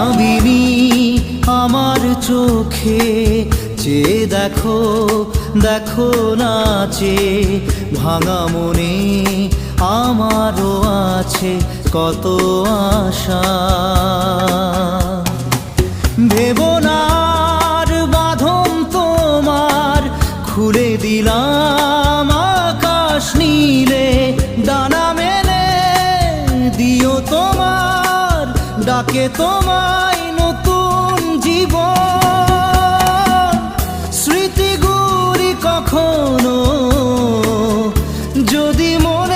ভাবিনি আমার চোখে চেয়ে দেখো, দেখো নাচে ভাঙা মনে আমারও আছে কত আশা। ভেবো না আর বাঁধন তোমার, খুলে দিলাম আকাশ নীলে, ডানা মেলে দিও তোমার ডাকে তোমায় নতুন জীবন। স্মৃতিগুলি কখনো যদি মনে